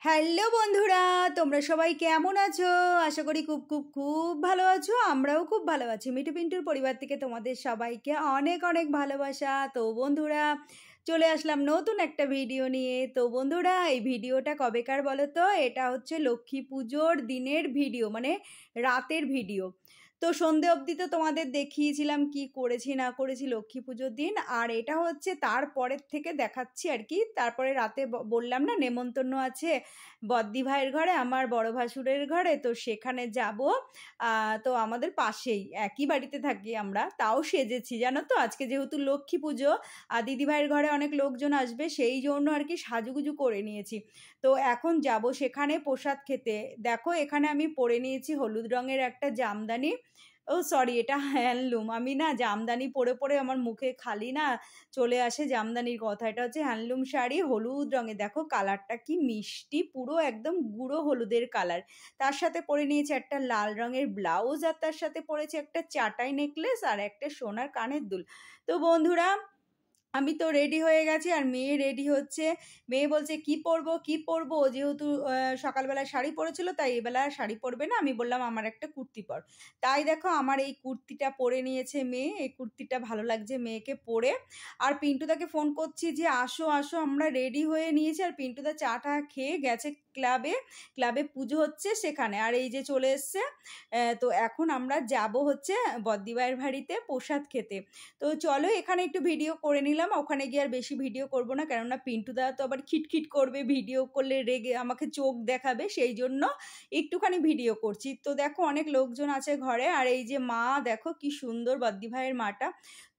Hello বন্ধুরা, তোমরা সবাই কেমন আছো? আশা করি খুব খুব খুব ভালো আছো। আমরাও খুব ভালো আছি। মিঠু পিন্টুর পরিবার থেকে তোমাদের সবাইকে অনেক অনেক ভালোবাসা। তো বন্ধুরা, চলে আসলাম নতুন একটা ভিডিও নিয়ে। তো বন্ধুরা, এই ভিডিওটা কবেকার বলো তো? এটা হচ্ছে লক্ষ্মী পুজোর দিনের ভিডিও, মানে রাতের ভিডিও। তো সন্ধে অবধি তো তোমাদের দেখিয়েছিলাম কি করেছি না করেছি লক্ষ্মী পুজোর দিন, আর এটা হচ্ছে তারপরের থেকে দেখাচ্ছি আর কি। তারপরে রাতে বললাম না নেমন্তন্ন আছে বদ্দি ভাইয়ের ঘরে, আমার বড় ভাসুরের ঘরে, তো সেখানে যাব। তো আমাদের পাশেই একই বাড়িতে থাকি আমরা, তাও সেজেছি জানো তো। আজকে যেহেতু লক্ষ্মী পুজো আর দিদি ভাইয়ের ঘরে অনেক লোকজন আসবে, সেই জন্য আর কি সাজুগুজু করে নিয়েছি। তো এখন যাব সেখানে প্রসাদ খেতে। দেখো এখানে আমি পরে নিয়েছি হলুদ রঙের একটা জামদানি। ও সরি, এটা হ্যান্ডলুম। আমি না জামদানি পরে পরে আমার মুখে খালি না চলে আসে জামদানির কথা। এটা হচ্ছে হ্যান্ডলুম শাড়ি, হলুদ রঙে। দেখো কালারটা কি মিষ্টি, পুরো একদম গুঁড়ো হলুদের কালার। তার সাথে পরে নিয়েছে একটা লাল রঙের ব্লাউজ, আর তার সাথে পরেছে একটা চাটাই নেকলেস আর একটা সোনার কানের দুল। তো বন্ধুরা, আমি তো রেডি হয়ে গেছি, আর মেয়ে রেডি হচ্ছে। মেয়ে বলছে কি পরবো কি পরবো, যেহেতু সকালবেলা শাড়ি পরেছিল তাই এবেলা শাড়ি পরবে না। আমি বললাম আমার একটা কুর্তি পর। তাই দেখো আমার এই কুর্তিটা পরে নিয়েছে মেয়ে। এই কুর্তিটা ভালো লাগছে মেয়েকে পরে। আর পিন্টুদাকে ফোন করছি যে আসো আসো, আমরা রেডি হয়ে নিয়েছি। আর পিন্টুদা চাটা খেয়ে গেছে ক্লাবে। ক্লাবে পুজো হচ্ছে সেখানে, আর এই যে চলে এসছে। তো এখন আমরা যাব হচ্ছে বদ্দিভাইয়ের বাড়িতে প্রসাদ খেতে। তো চলো এখানে একটু ভিডিও করে নিলাম, ওখানে গিয়ে আর বেশি ভিডিও করব না, কেননা পিন্টুদা তো আবার খিটখিট করবে, ভিডিও করলে রেগে আমাকে চোখ দেখাবে, সেই জন্য একটুখানি ভিডিও করছি। তো দেখো অনেক লোকজন আছে ঘরে, আর এই যে মা দেখো কি সুন্দর বদ্দি ভাইয়ের মাটা।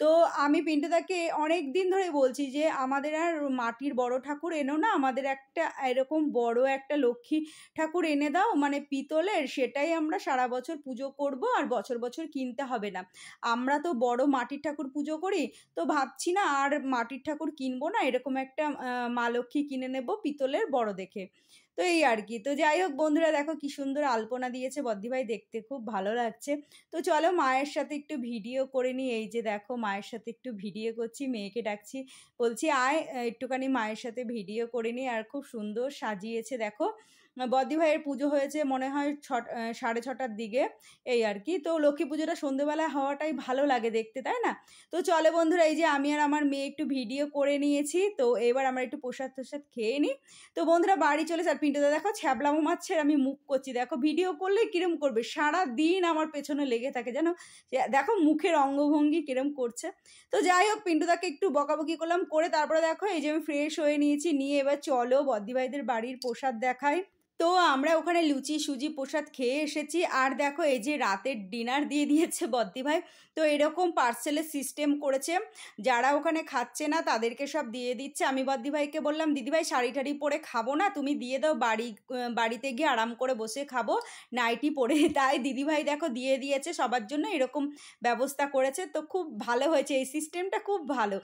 তো আমি পিন্টুদাকে অনেক দিন ধরে বলছি যে আমাদের আর মাটির বড় ঠাকুর এনো না, আমাদের একটা এরকম বড় একটা লক্ষ্মী ঠাকুর এনে দাও, মানে পিতলের, সেটাই আমরা সারা বছর পুজো করব, আর বছর বছর কিনতে হবে না। আমরা তো বড় মাটির ঠাকুর পুজো করি, তো ভাবছি না আর মাটির ঠাকুর কিনবো না, এরকম একটা মা লক্ষ্মী কিনে নেব পিতলের বড় দেখে। তো এই আর কি। তো যাই হোক বন্ধুরা, দেখো কি সুন্দর আলপনা দিয়েছে বদ্দি ভাই, দেখতে খুব ভালো লাগছে। তো চলো মায়ের সাথে একটু ভিডিও করে নিই। এই যে দেখো মায়ের সাথে একটু ভিডিও করছি, মেয়েকে ডাকছি, বলছি আয় একটুখানি মায়ের সাথে ভিডিও করে নিই। আর খুব সুন্দর সাজিয়েছে দেখো। বদ্দি ভাইয়ের পুজো হয়েছে মনে হয় 6:30টার দিকে, এই আর কি। তো লক্ষ্মী পুজোটা সন্ধ্যেবেলা হওয়াটাই ভালো লাগে দেখতে, তাই না? তো চলে বন্ধুরা, এই যে আমি আর আমার মেয়ে একটু ভিডিও করে নিয়েছি। তো এবার আমরা একটু প্রসাদ টোসাদ খেয়ে নিই। তো বন্ধুরা বাড়ি চলে আর পিন্টুদা দেখো ছ্যাবলামো মারছে, আমি মুখ করছি। দেখো ভিডিও করলে কিরম করবে, সারা দিন আমার পেছনে লেগে থাকে জানো। দেখো মুখের অঙ্গভঙ্গি কিরম করছে। তো যাই হোক পিন্টুদাকে একটু বকাবকি করলাম, করে তারপরে দেখো এই যে আমি ফ্রেশ হয়ে নিয়েছি, নিয়ে এবার চলো বদ্দি ভাইদের বাড়ির প্রসাদ দেখাই। তো আমরা ওখানে লুচি সুজি প্রসাদ খেয়ে এসেছি। আর দেখো এই যে রাতের ডিনার দিয়ে দিয়েছে বদ্দি ভাই। তো এরকম পার্সেলের সিস্টেম করেছে, যারা ওখানে খাচ্ছে না তাদেরকে সব দিয়ে দিচ্ছে। আমি বদ্দি ভাইকে বললাম দিদিভাই শাড়ি টাড়ি পরে খাবো না, তুমি দিয়ে দাও, বাড়িতে গিয়ে আরাম করে বসে খাবো নাইটি পরে। তাই দিদিভাই দেখো দিয়ে দিয়েছে, সবার জন্য এরকম ব্যবস্থা করেছে। তো খুব ভালো হয়েছে, এই সিস্টেমটা খুব ভালো।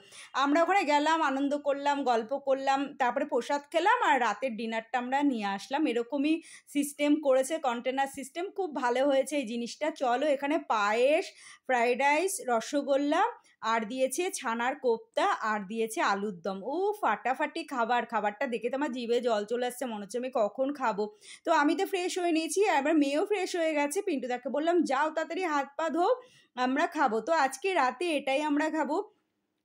আমরা ওখানে গেলাম, আনন্দ করলাম, গল্প করলাম, তারপরে প্রসাদ খেলাম, আর রাতের ডিনারটা আমরা নিয়ে আসলাম। এরকমই সিস্টেম করেছে, কন্টেনার সিস্টেম, খুব ভালো হয়েছে এই জিনিসটা। চলো এখানে পায়েস, ফ্রাইড রাইস, রসগোল্লা, আর দিয়েছে ছানার কোপ্তা, আর দিয়েছে আলুর দম। ও ফাটাফাটি খাবার, খাবারটা দেখে তো আমার জিভে জল চলে আসছে, মনে হচ্ছে আমি কখন খাবো। তো আমি তো ফ্রেশ হয়ে নিয়েছি, এবার মেয়েও ফ্রেশ হয়ে গেছে। পিন্টুদাকে বললাম যাও তাড়াতাড়ি হাত পা ধো, আমরা খাবো। তো আজকে রাতে এটাই আমরা খাবো।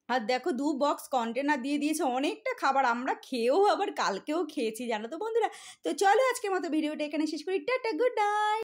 আর দেখো 2 বক্স কন্টেনার দিয়ে দিয়েছে, অনেকটা খাবার। আমরা খেয়েও আবার কালকেও খেয়েছি জানো তো বন্ধুরা। তো চলো আজকের মতো ভিডিওটা এখানে শেষ করি। Tata, good night.